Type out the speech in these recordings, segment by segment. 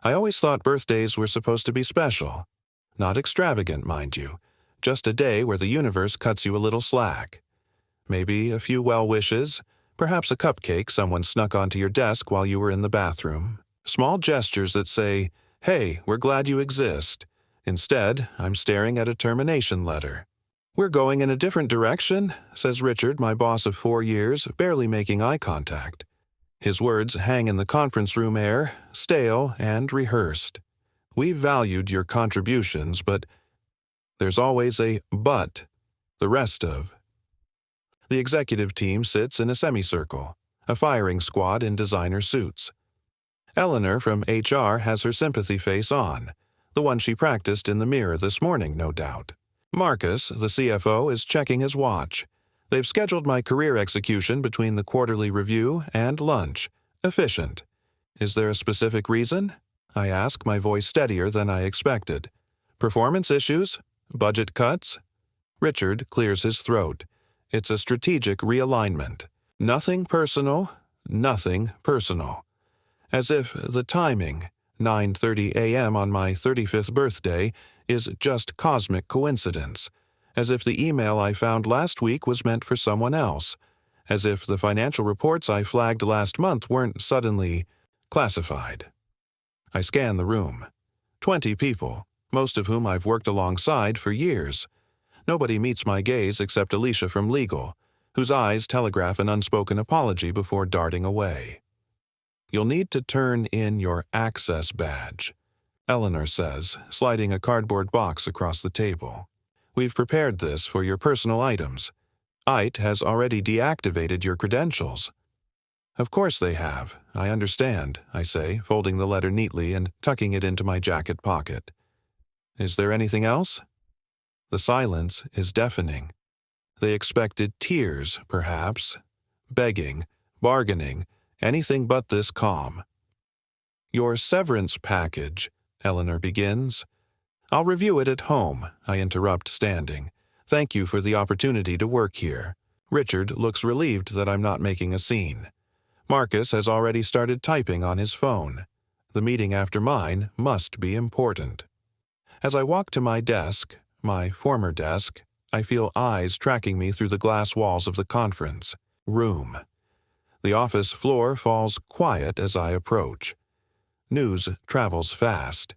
I always thought birthdays were supposed to be special. Not extravagant, mind you. Just a day where the universe cuts you a little slack. Maybe a few well wishes, perhaps a cupcake someone snuck onto your desk while you were in the bathroom. Small gestures that say, "Hey, we're glad you exist." Instead, I'm staring at a termination letter. "We're going in a different direction," says Richard, my boss of 4 years, barely making eye contact. His words hang in the conference room air, stale and rehearsed. "We valued your contributions, but..." There's always a "but," the rest of. The executive team sits in a semicircle, a firing squad in designer suits. Eleanor from HR has her sympathy face on, the one she practiced in the mirror this morning, no doubt. Marcus, the CFO, is checking his watch. They've scheduled my career execution between the quarterly review and lunch. Efficient. Is there a specific reason? I ask, my voice steadier than I expected. Performance issues? Budget cuts? Richard clears his throat. It's a strategic realignment. Nothing personal, nothing personal. As if the timing, 9:30 a.m. on my 35th birthday, is just cosmic coincidence. As if the email I found last week was meant for someone else. As if the financial reports I flagged last month weren't suddenly classified. I scan the room. 20 people, most of whom I've worked alongside for years. Nobody meets my gaze except Alicia from legal, whose eyes telegraph an unspoken apology before darting away. "You'll need to turn in your access badge," Eleanor says, sliding a cardboard box across the table. "We've prepared this for your personal items. IT has already deactivated your credentials." "Of course they have. I understand," I say, folding the letter neatly and tucking it into my jacket pocket. "Is there anything else?" The silence is deafening. They expected tears, perhaps, begging, bargaining, anything but this calm. "Your severance package," Eleanor begins. "I'll review it at home," I interrupt, standing. "Thank you for the opportunity to work here." Richard looks relieved that I'm not making a scene. Marcus has already started typing on his phone. The meeting after mine must be important. As I walk to my desk, my former desk, I feel eyes tracking me through the glass walls of the conference room. The office floor falls quiet as I approach. News travels fast.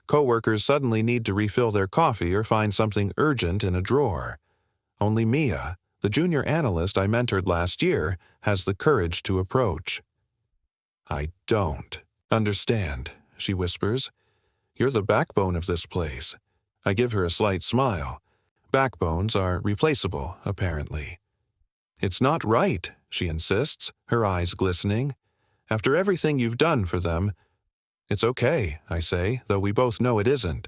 Coworkers suddenly need to refill their coffee or find something urgent in a drawer. Only Mia, the junior analyst I mentored last year, has the courage to approach. "I don't understand," she whispers. "You're the backbone of this place." I give her a slight smile. Backbones are replaceable, apparently. "It's not right," she insists, her eyes glistening. "After everything you've done for them..." "It's okay," I say, though we both know it isn't.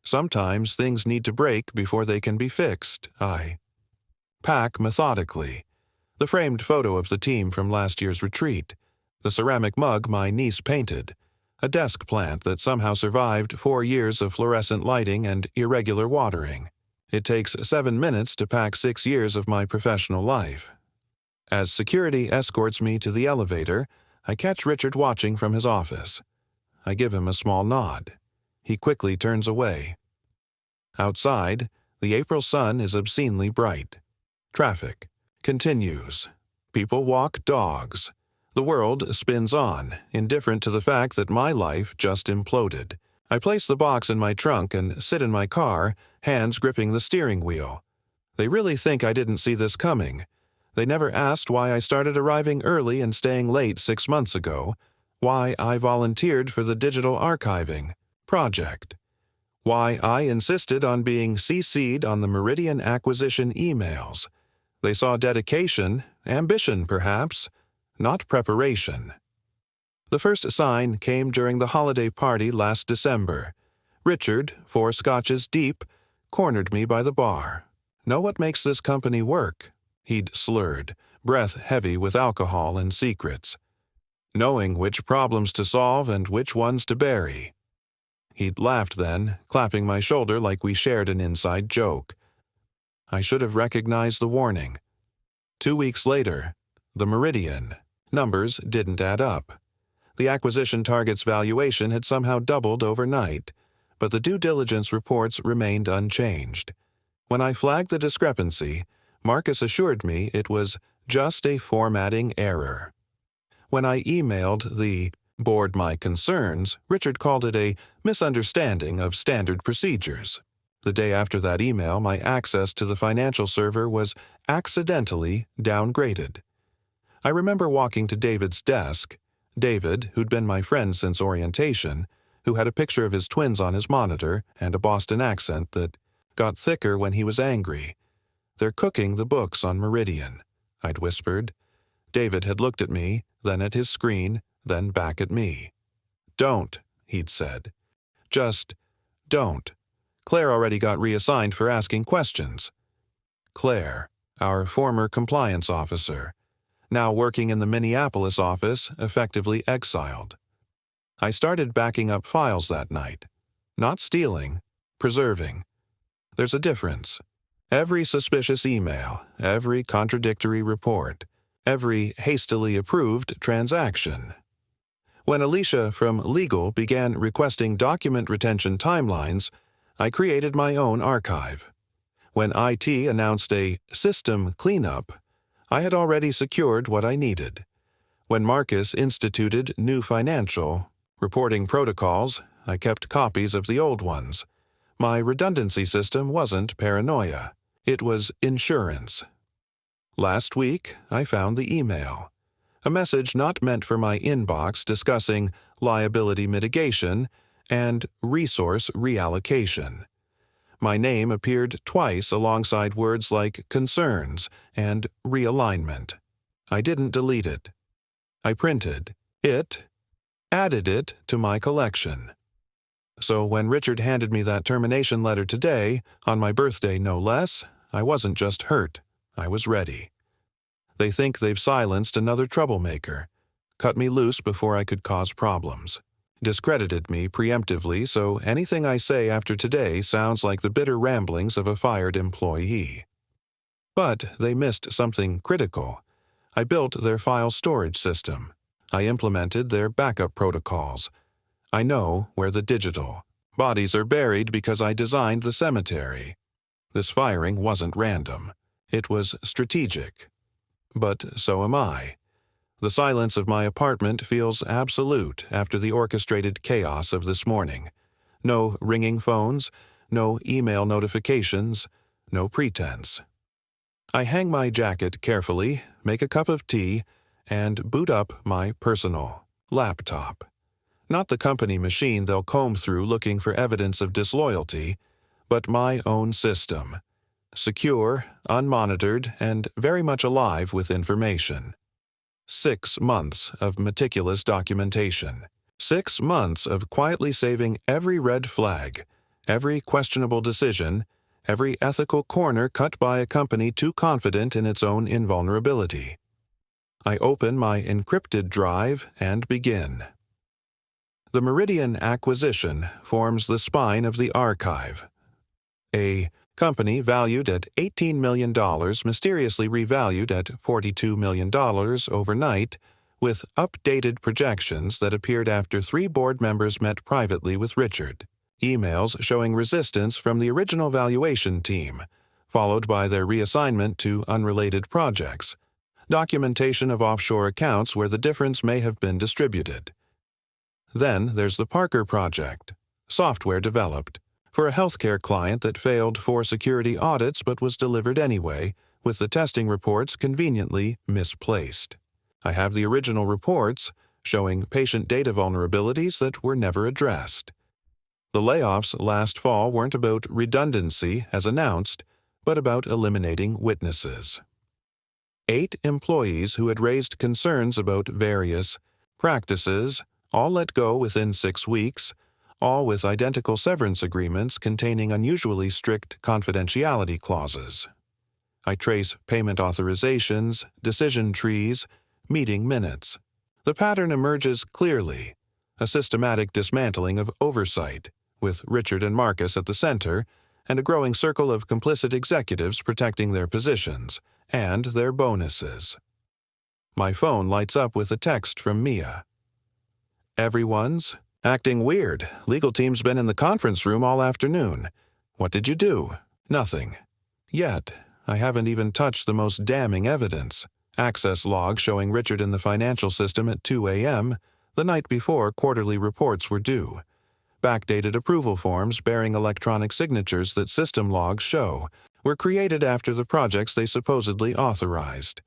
"Sometimes things need to break before they can be fixed," I pack methodically. The framed photo of the team from last year's retreat. The ceramic mug my niece painted. A desk plant that somehow survived 4 years of fluorescent lighting and irregular watering. It takes 7 minutes to pack 6 years of my professional life. As security escorts me to the elevator, I catch Richard watching from his office. I give him a small nod. He quickly turns away. Outside, the April sun is obscenely bright. Traffic continues. People walk dogs. The world spins on, indifferent to the fact that my life just imploded. I place the box in my trunk and sit in my car, hands gripping the steering wheel. They really think I didn't see this coming. They never asked why I started arriving early and staying late 6 months ago, why I volunteered for the digital archiving project, why I insisted on being CC'd on the Meridian acquisition emails. They saw dedication, ambition perhaps, not preparation. The first sign came during the holiday party last December. Richard, 4 scotches deep, cornered me by the bar. "Know what makes this company work?" He'd slurred, breath heavy with alcohol and secrets. "Knowing which problems to solve and which ones to bury." He'd laughed then, clapping my shoulder like we shared an inside joke. I should have recognized the warning. 2 weeks later, the Meridian. Numbers didn't add up. The acquisition target's valuation had somehow doubled overnight, but the due diligence reports remained unchanged. When I flagged the discrepancy, Marcus assured me it was just a formatting error. When I emailed the board my concerns, Richard called it a misunderstanding of standard procedures. The day after that email, my access to the financial server was accidentally downgraded. I remember walking to David's desk. David, who'd been my friend since orientation, who had a picture of his twins on his monitor and a Boston accent that got thicker when he was angry. "They're cooking the books on Meridian," I'd whispered. David had looked at me, then at his screen, then back at me. "Don't," he'd said. "Just don't. Claire already got reassigned for asking questions." Claire, our former compliance officer, now working in the Minneapolis office, effectively exiled. I started backing up files that night. Not stealing, preserving. There's a difference. Every suspicious email, every contradictory report, every hastily approved transaction. When Alicia from Legal began requesting document retention timelines, I created my own archive. When IT announced a system cleanup, I had already secured what I needed. When Marcus instituted new financial reporting protocols, I kept copies of the old ones. My redundancy system wasn't paranoia. It was insurance. Last week, I found the email. A message not meant for my inbox discussing liability mitigation and resource reallocation. My name appeared twice alongside words like concerns and realignment. I didn't delete it. I printed it, added it to my collection. So when Richard handed me that termination letter today, on my birthday no less, I wasn't just hurt, I was ready. They think they've silenced another troublemaker, cut me loose before I could cause problems, discredited me preemptively so anything I say after today sounds like the bitter ramblings of a fired employee. But they missed something critical. I built their file storage system. I implemented their backup protocols. I know where the digital bodies are buried because I designed the cemetery. This firing wasn't random. It was strategic. But so am I. The silence of my apartment feels absolute after the orchestrated chaos of this morning. No ringing phones, no email notifications, no pretense. I hang my jacket carefully, make a cup of tea, and boot up my personal laptop. Not the company machine they'll comb through looking for evidence of disloyalty, but my own system. Secure, unmonitored, and very much alive with information. 6 months of meticulous documentation. 6 months of quietly saving every red flag, every questionable decision, every ethical corner cut by a company too confident in its own invulnerability. I open my encrypted drive and begin. The Meridian acquisition forms the spine of the archive. A company valued at $18 million mysteriously revalued at $42 million overnight, with updated projections that appeared after 3 board members met privately with Richard. Emails showing resistance from the original valuation team, followed by their reassignment to unrelated projects. Documentation of offshore accounts where the difference may have been distributed. Then there's the Parker Project, software developed for a healthcare client that failed 4 security audits but was delivered anyway, with the testing reports conveniently misplaced. I have the original reports showing patient data vulnerabilities that were never addressed. The layoffs last fall weren't about redundancy, as announced, but about eliminating witnesses. 8 employees who had raised concerns about various practices, all let go within 6 weeks, all with identical severance agreements containing unusually strict confidentiality clauses. I trace payment authorizations, decision trees, meeting minutes. The pattern emerges clearly, a systematic dismantling of oversight, with Richard and Marcus at the center, and a growing circle of complicit executives protecting their positions and their bonuses. My phone lights up with a text from Mia. Everyone's acting weird. Legal team's been in the conference room all afternoon. What did you do? Nothing. Yet, I haven't even touched the most damning evidence. Access log showing Richard in the financial system at 2 a.m., the night before quarterly reports were due. Backdated approval forms bearing electronic signatures that system logs show were created after the projects they supposedly authorized.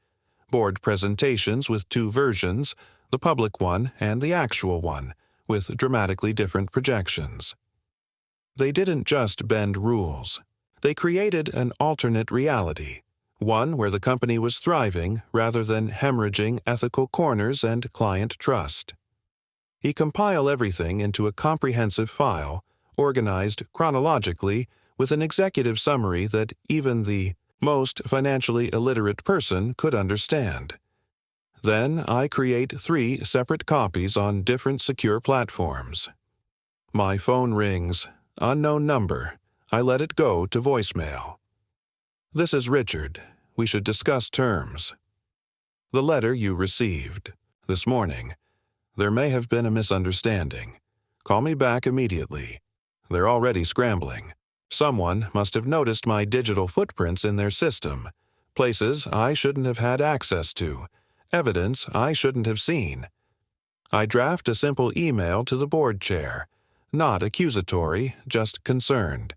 Board presentations with two versions, the public one and the actual one, with dramatically different projections. They didn't just bend rules. They created an alternate reality, one where the company was thriving rather than hemorrhaging ethical corners and client trust. He compiled everything into a comprehensive file, organized chronologically with an executive summary that even the most financially illiterate person could understand. Then I create 3 separate copies on different secure platforms. My phone rings. Unknown number. I let it go to voicemail. This is Richard. We should discuss terms. The letter you received. This morning. There may have been a misunderstanding. Call me back immediately. They're already scrambling. Someone must have noticed my digital footprints in their system. Places I shouldn't have had access to. Evidence I shouldn't have seen. I draft a simple email to the board chair. Not accusatory, just concerned.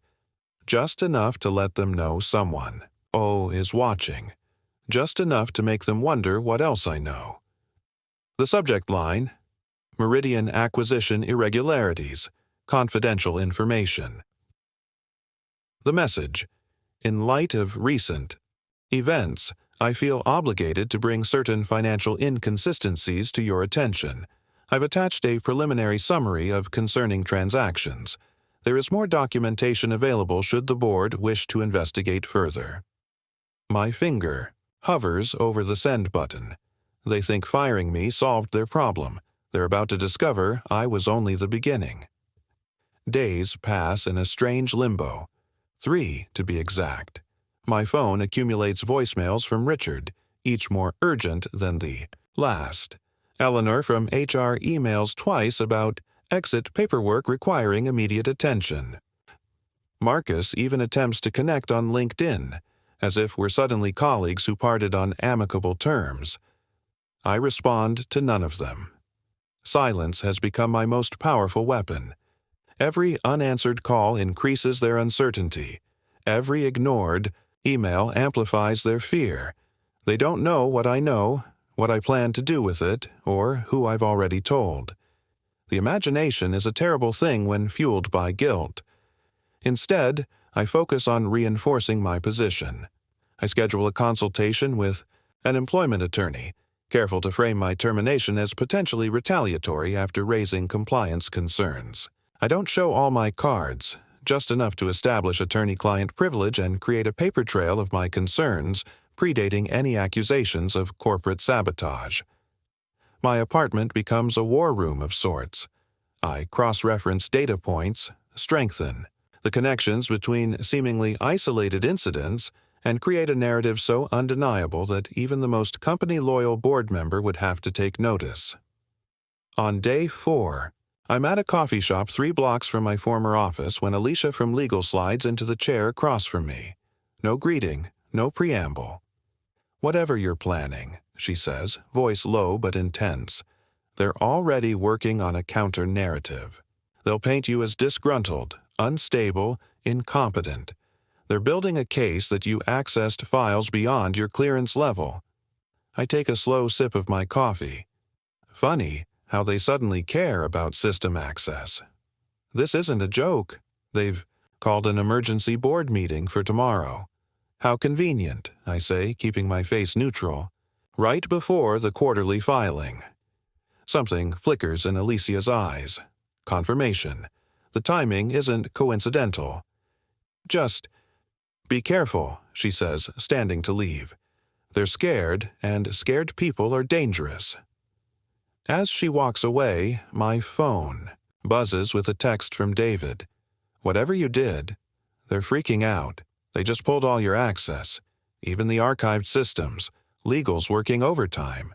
Just enough to let them know someone, is watching. Just enough to make them wonder what else I know. The subject line: Meridian Acquisition Irregularities, Confidential Information. The message: In light of recent events, I feel obligated to bring certain financial inconsistencies to your attention. I've attached a preliminary summary of concerning transactions. There is more documentation available should the board wish to investigate further. My finger hovers over the send button. They think firing me solved their problem. They're about to discover I was only the beginning. Days pass in a strange limbo. 3, to be exact. My phone accumulates voicemails from Richard, each more urgent than the last. Eleanor from HR emails twice about exit paperwork requiring immediate attention. Marcus even attempts to connect on LinkedIn, as if we're suddenly colleagues who parted on amicable terms. I respond to none of them. Silence has become my most powerful weapon. Every unanswered call increases their uncertainty. Every ignored email amplifies their fear. They don't know what I know, what I plan to do with it, or who I've already told. The imagination is a terrible thing when fueled by guilt. Instead, I focus on reinforcing my position. I schedule a consultation with an employment attorney, careful to frame my termination as potentially retaliatory after raising compliance concerns. I don't show all my cards, just enough to establish attorney-client privilege and create a paper trail of my concerns, predating any accusations of corporate sabotage. My apartment becomes a war room of sorts. I cross-reference data points, strengthen the connections between seemingly isolated incidents, and create a narrative so undeniable that even the most company-loyal board member would have to take notice. On day 4, I'm at a coffee shop 3 blocks from my former office when Alicia from legal slides into the chair across from me. No greeting, no preamble. "Whatever you're planning," she says, voice low but intense. "They're already working on a counter-narrative. They'll paint you as disgruntled, unstable, incompetent. They're building a case that you accessed files beyond your clearance level." I take a slow sip of my coffee. Funny how they suddenly care about system access. This isn't a joke. They've called an emergency board meeting for tomorrow. "How convenient," I say, keeping my face neutral. Right before the quarterly filing. Something flickers in Alicia's eyes. Confirmation. The timing isn't coincidental. "Just be careful," she says, standing to leave. "They're scared, and scared people are dangerous." As she walks away, my phone buzzes with a text from David. "Whatever you did, they're freaking out. They just pulled all your access, even the archived systems. Legal's working overtime."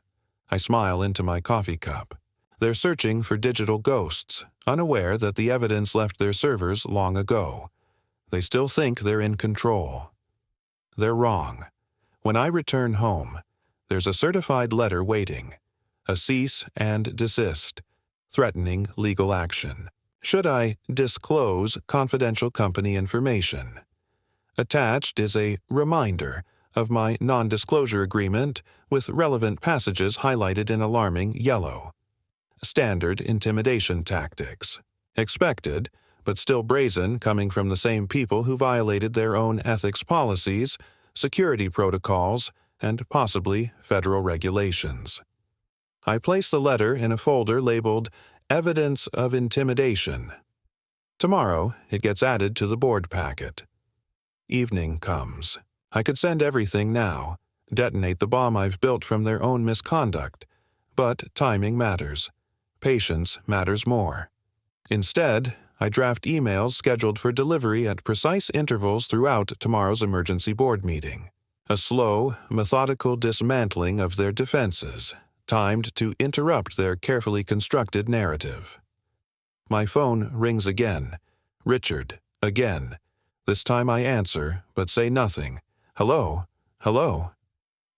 I smile into my coffee cup. They're searching for digital ghosts, unaware that the evidence left their servers long ago. They still think they're in control. They're wrong. When I return home, there's a certified letter waiting, a cease and desist, threatening legal action. Should I disclose confidential company information? Attached is a reminder of my non-disclosure agreement with relevant passages highlighted in alarming yellow. Standard intimidation tactics. Expected, but still brazen, coming from the same people who violated their own ethics policies, security protocols, and possibly federal regulations. I place the letter in a folder labeled Evidence of Intimidation. Tomorrow, it gets added to the board packet. Evening comes. I could send everything now, detonate the bomb I've built from their own misconduct, but timing matters. Patience matters more. Instead, I draft emails scheduled for delivery at precise intervals throughout tomorrow's emergency board meeting. A slow, methodical dismantling of their defenses, timed to interrupt their carefully constructed narrative. My phone rings again. Richard, again. This time I answer, but say nothing. Hello? Hello?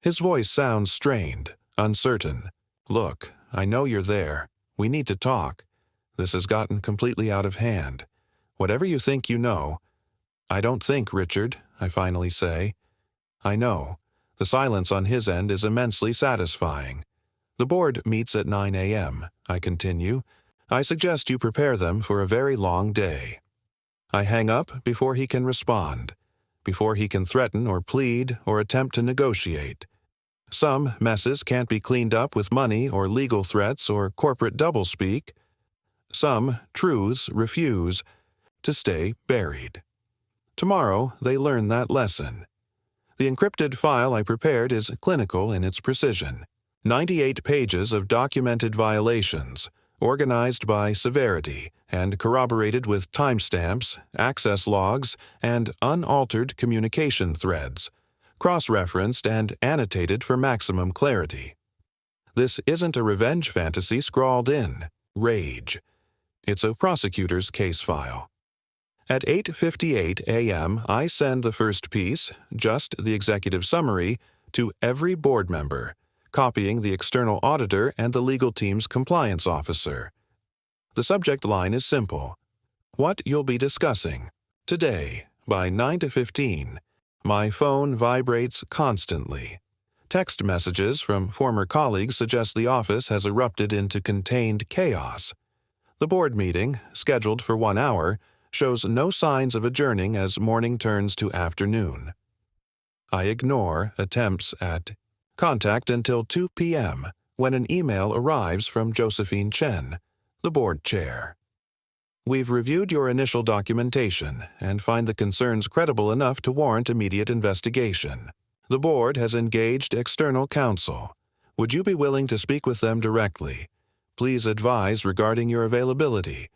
His voice sounds strained, uncertain. Look, I know you're there. We need to talk. This has gotten completely out of hand. Whatever you think you know. I don't think, Richard, I finally say. I know. The silence on his end is immensely satisfying. The board meets at 9 a.m., I continue. I suggest you prepare them for a very long day. I hang up before he can respond, before he can threaten or plead or attempt to negotiate. Some messes can't be cleaned up with money or legal threats or corporate doublespeak. Some truths refuse to stay buried. Tomorrow, they learn that lesson. The encrypted file I prepared is clinical in its precision. 98 pages of documented violations, organized by severity and corroborated with timestamps, access logs, and unaltered communication threads, cross-referenced and annotated for maximum clarity. This isn't a revenge fantasy scrawled in rage. It's a prosecutor's case file. At 8:58 a.m., I send the first piece, just the executive summary, to every board member, copying the external auditor and the legal team's compliance officer. The subject line is simple. What you'll be discussing. Today, by 9:15. My phone vibrates constantly. Text messages from former colleagues suggest the office has erupted into contained chaos. The board meeting, scheduled for 1 hour, shows no signs of adjourning as morning turns to afternoon. I ignore attempts at contact until 2 p.m., when an email arrives from Josephine Chen, the board chair. We've reviewed your initial documentation and find the concerns credible enough to warrant immediate investigation. The board has engaged external counsel. Would you be willing to speak with them directly? Please advise regarding your availability.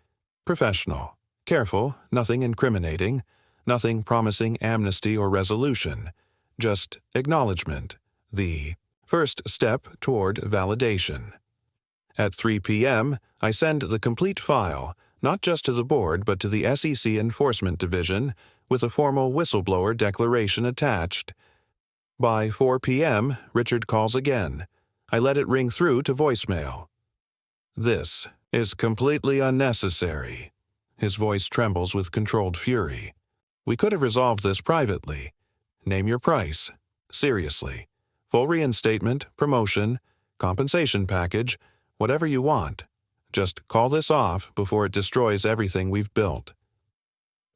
Professional. Careful, nothing incriminating, nothing promising amnesty or resolution. Just acknowledgement. The first step toward validation. At 3 p.m., I send the complete file, not just to the board but to the SEC Enforcement Division, with a formal whistleblower declaration attached. By 4 p.m., Richard calls again. I let it ring through to voicemail. This is completely unnecessary. His voice trembles with controlled fury. We could have resolved this privately. Name your price. Seriously. Full reinstatement, promotion, compensation package, whatever you want. Just call this off before it destroys everything we've built.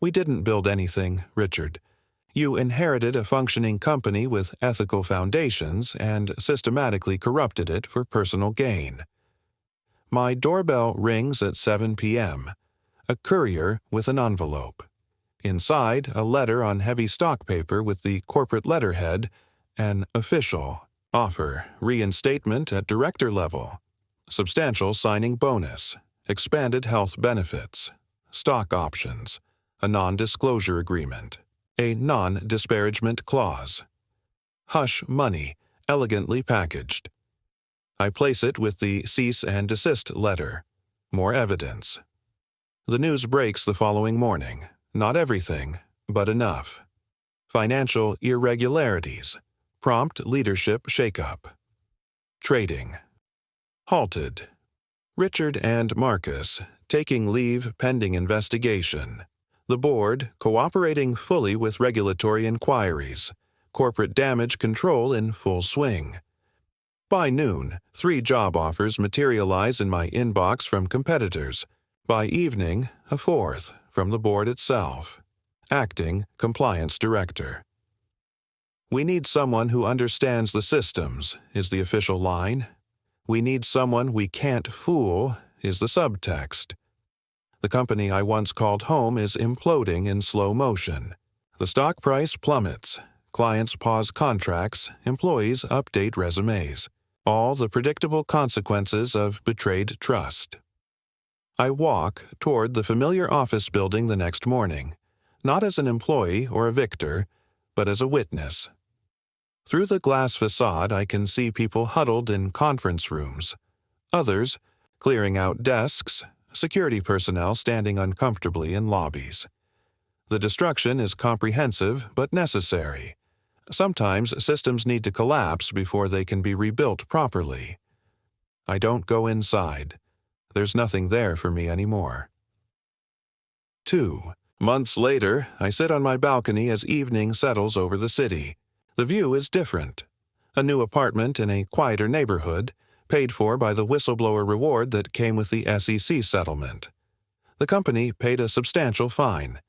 We didn't build anything, Richard. You inherited a functioning company with ethical foundations and systematically corrupted it for personal gain. My doorbell rings at 7 p.m. A courier with an envelope. Inside, a letter on heavy stock paper with the corporate letterhead, an official offer, reinstatement at director level, substantial signing bonus, expanded health benefits, stock options, a non-disclosure agreement, a non-disparagement clause. Hush money, elegantly packaged. I place it with the cease and desist letter. More evidence. The news breaks the following morning. Not everything, but enough. Financial irregularities. Prompt leadership shakeup. Trading. Halted. Richard and Marcus, taking leave pending investigation. The board, cooperating fully with regulatory inquiries. Corporate damage control in full swing. By noon, 3 job offers materialize in my inbox from competitors. By evening, a 4th from the board itself. Acting Compliance Director. "We need someone who understands the systems," is the official line. "We need someone we can't fool," is the subtext. The company I once called home is imploding in slow motion. The stock price plummets. Clients pause contracts, employees update resumes. All the predictable consequences of betrayed trust. I walk toward the familiar office building the next morning, not as an employee or a victor, but as a witness. Through the glass facade, I can see people huddled in conference rooms. Others, clearing out desks, security personnel standing uncomfortably in lobbies. The destruction is comprehensive but necessary. Sometimes systems need to collapse before they can be rebuilt properly. I don't go inside. There's nothing there for me anymore. 2 months later, I sit on my balcony as evening settles over the city. The view is different. A new apartment in a quieter neighborhood, paid for by the whistleblower reward that came with the SEC settlement. The company paid a substantial fine.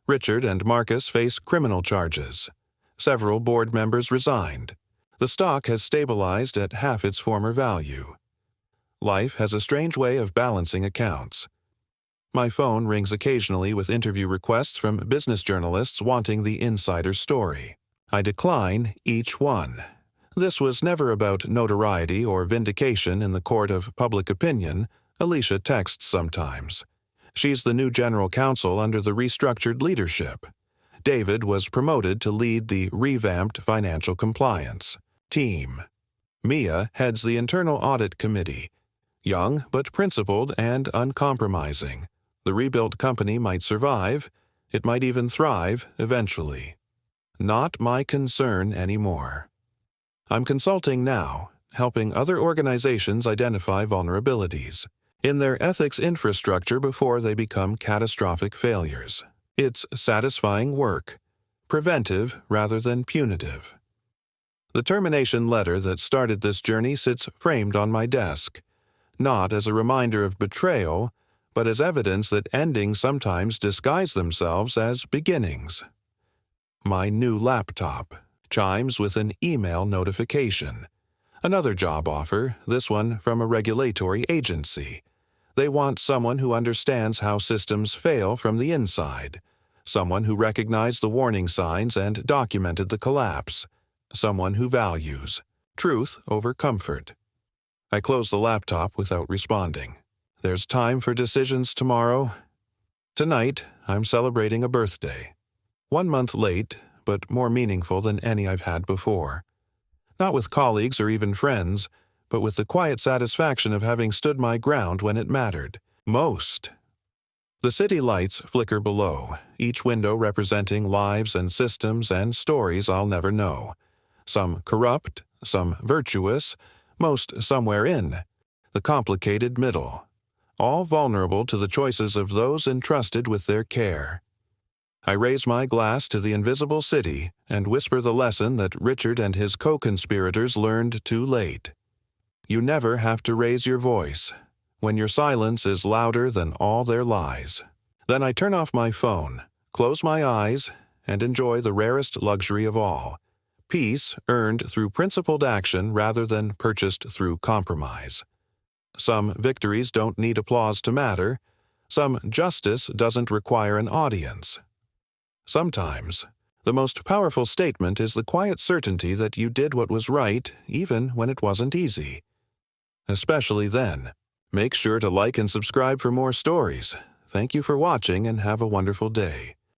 Richard and Marcus face criminal charges. Several board members resigned. The stock has stabilized at half its former value. Life has a strange way of balancing accounts. My phone rings occasionally with interview requests from business journalists wanting the insider story. I decline each one. This was never about notoriety or vindication in the court of public opinion, Alicia texts sometimes. She's the new general counsel under the restructured leadership. David was promoted to lead the revamped financial compliance team. Mia heads the internal audit committee. Young but principled and uncompromising. The rebuilt company might survive. It might even thrive eventually. Not my concern anymore. I'm consulting now, helping other organizations identify vulnerabilities in their ethics infrastructure before they become catastrophic failures. It's satisfying work, preventive rather than punitive. The termination letter that started this journey sits framed on my desk, not as a reminder of betrayal, but as evidence that endings sometimes disguise themselves as beginnings. My new laptop chimes with an email notification. Another job offer, this one from a regulatory agency. They want someone who understands how systems fail from the inside. Someone who recognized the warning signs and documented the collapse. Someone who values truth over comfort. I close the laptop without responding. There's time for decisions tomorrow. Tonight, I'm celebrating a birthday. 1 month late, but more meaningful than any I've had before. Not with colleagues or even friends, but with the quiet satisfaction of having stood my ground when it mattered most. The city lights flicker below, each window representing lives and systems and stories I'll never know. Some corrupt, some virtuous, most somewhere in the complicated middle, all vulnerable to the choices of those entrusted with their care. I raise my glass to the invisible city and whisper the lesson that Richard and his co-conspirators learned too late. You never have to raise your voice when your silence is louder than all their lies. Then I turn off my phone, close my eyes, and enjoy the rarest luxury of all, peace earned through principled action rather than purchased through compromise. Some victories don't need applause to matter. Some justice doesn't require an audience. Sometimes, the most powerful statement is the quiet certainty that you did what was right even when it wasn't easy. Especially then. Make sure to like and subscribe for more stories. Thank you for watching and have a wonderful day.